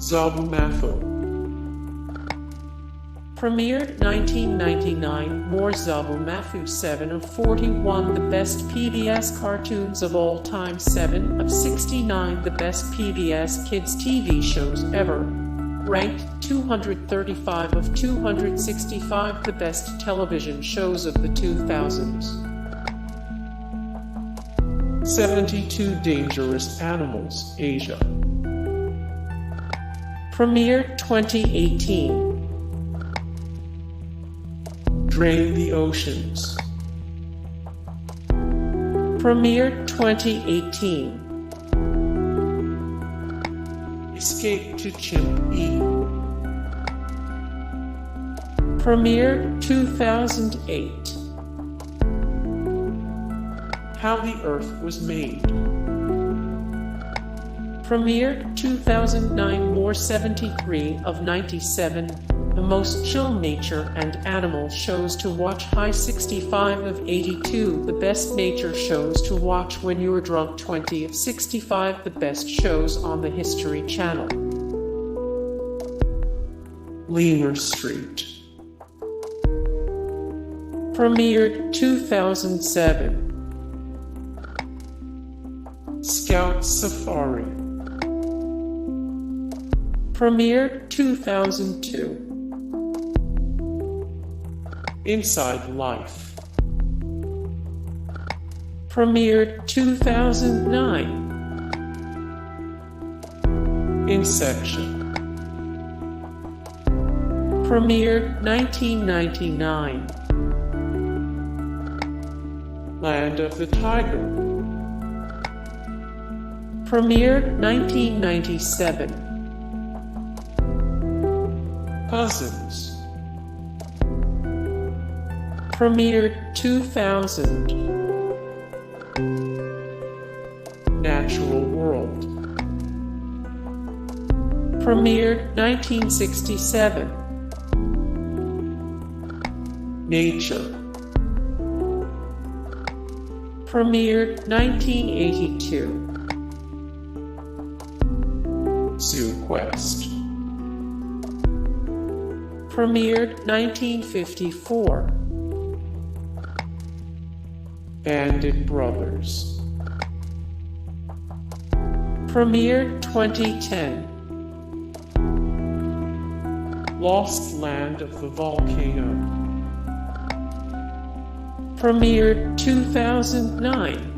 Zoboomafoo. Premiered 1999, more Zoboomafoo. 7 of 41 the best PBS cartoons of all time. 7 of 69 the best PBS kids TV shows ever. Ranked 235 of 265 the best television shows of the 2000s. 72 dangerous animals, Asia. Premiered 2018. Drain the oceans. Premiered 2018. Escape to Chimp. Premiered 2008. How the Earth was made. Premiered 2009, more 73 of 97. The most chill nature and animal shows to watch. High 65 of 82 the best nature shows to watch when you're drunk. 20 of 65 the best shows on the History Channel. Lemur Street. Premiered 2007. Scout Safari. Premiered 2002. Inside Life. Premiered 2009. Insectia. Premiered 1999. Land of the Tiger. Premiered 1997. Cousins. Premiered 2000. Natural World. Premiered 1967. Nature. Premiered 1982. Zoo Quest. Premiered 1954. Bandit Brothers. Premiered 2010. Lost Land of the Volcano. Premiered 2009.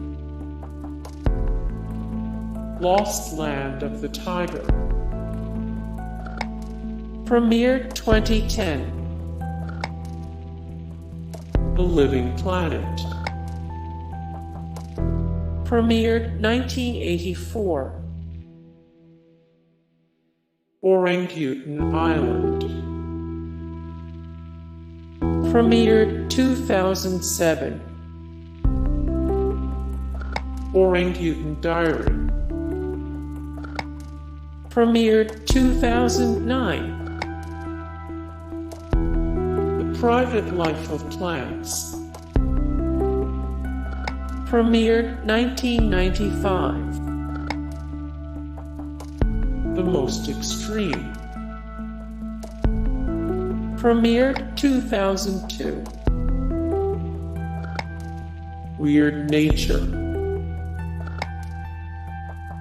Lost Land of the Tiger. Premiered 2010. The Living Planet. Premiered 1984. Orangutan Island. Premiered 2007. Orangutan Diary. Premiered 2009. The Private Life of Plants. Premiered 1995. The Most Extreme. Premiered 2002. Weird Nature.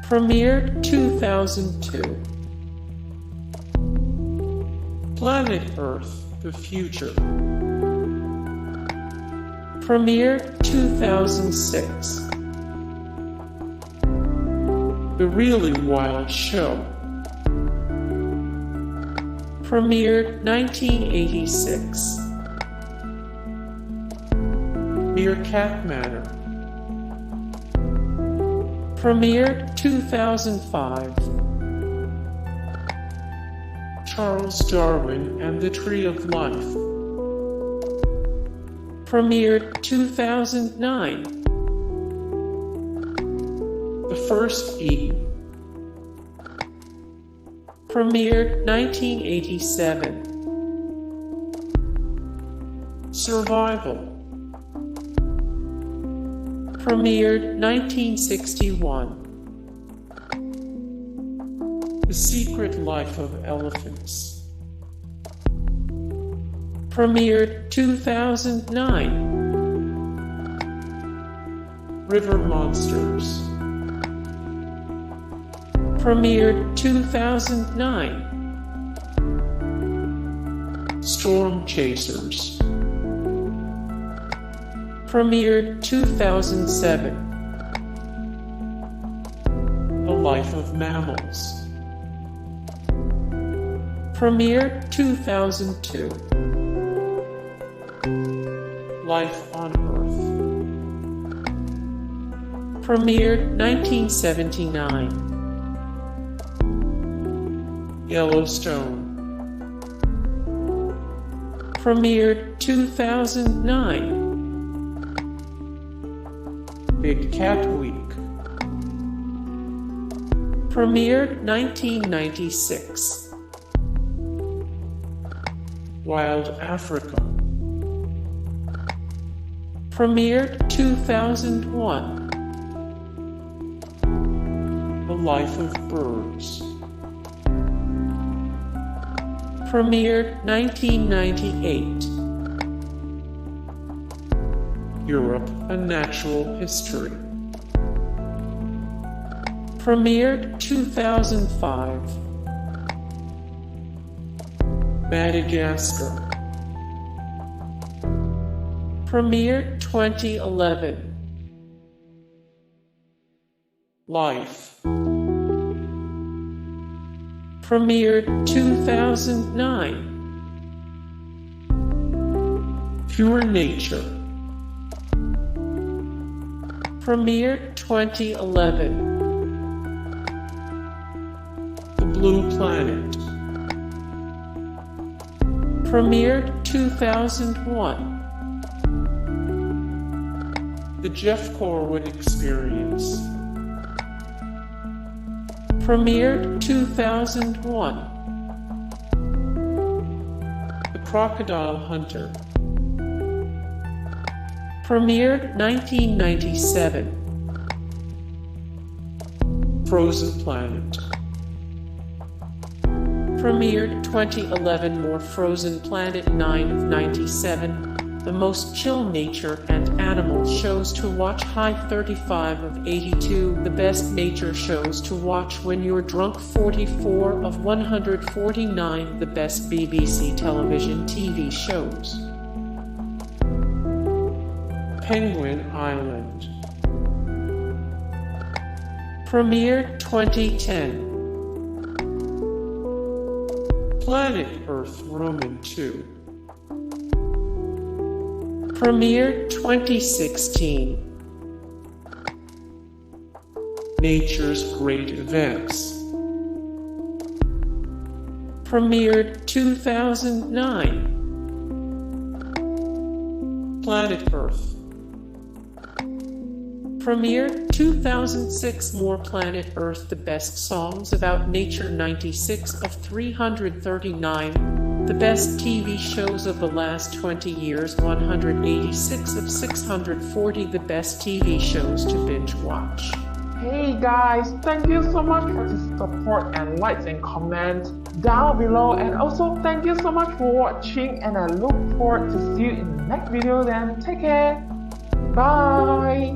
Premiered 2002. Planet Earth, the Future. Premiered 2006. The Really Wild Show. Premiered 1986. Meerkat Manor. Premiered 2005. Charles Darwin and the Tree of Life. Premiered 2009. The First Eden. Premiered 1987. Survival. Premiered 1961. The Secret Life of Elephants. Premiered 2009. River Monsters. Premiered 2009. Storm Chasers. Premiered 2007. The Life of Mammals. Premiered 2002. Life on Earth. Premiered 1979. Yellowstone. Premiered 2009. Big Cat Week. Premiered 1996. Wild Africa. Premiered 2001. The Life of Birds. Premiered 1998. Europe, A Natural History. Premiered 2005. Madagascar. Premiered 2011. Life. Premiered 2009. Pure Nature. Premiered 2011. The Blue Planet. Premiered 2001. The Jeff Corwin Experience. Premiered 2001. The Crocodile Hunter. Premiered 1997. Frozen Planet. Premiered 2011. More Frozen Planet 9 of 97. The Most Chill Nature and Animal Shows to Watch High 35 of 82. The Best Nature Shows to Watch When You're Drunk 44 of 149. The Best BBC Television TV Shows. Penguin Island. Premiered 2010. Planet Earth Roman 2. Premiered 2016. Nature's Great Events. Premiered 2009. Planet Earth. Premiered 2006. More Planet Earth. The Best Songs About Nature 96 of 339. The Best TV Shows of the Last 20 Years 186 of 640. The Best TV Shows to Binge Watch. Hey guys, thank you so much for the support and likes and comments down below, and also thank you so much for watching, and I look forward to see you in the next video. Then take care. Bye.